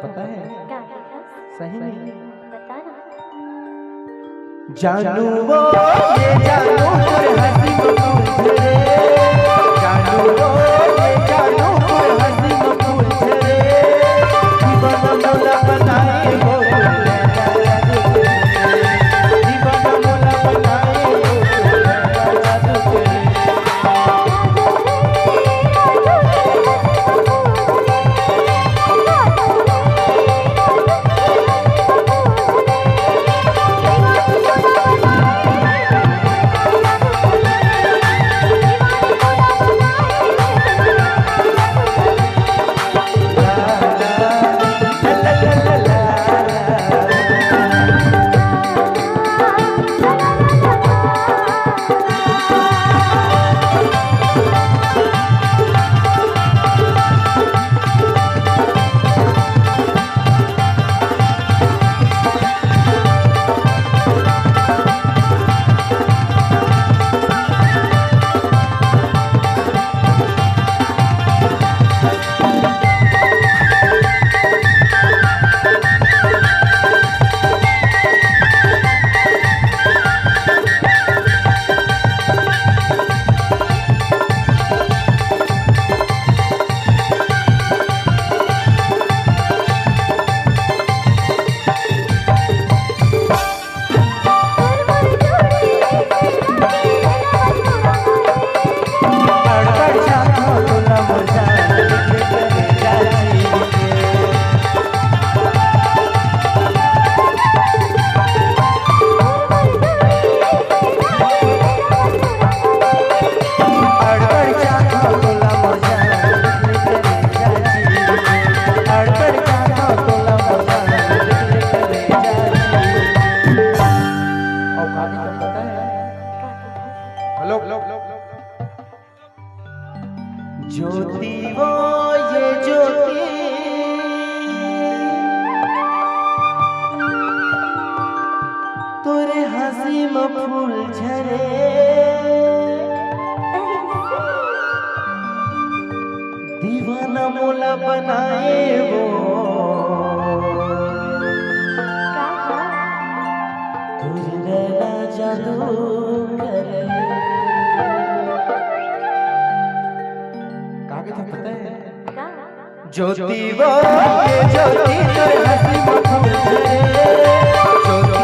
पता है? सही नहीं बताना। जानू वो ये जानू पर हंसी मखूल झरे, जानू वो ये जानू पर हंसी मखूल झरे, दीवाना मोला बनाए वो दीवाना मोला बनाए वो जादू करे। ज्योति वो ये ज्योति तोरे हंसी में फूल झरे, दीवाना मोला बनाए वो तुझे नैना जादू करे। पता है? ज्योति वो ये ज्योति तोरे हंसी में फूल झरे, ज्योति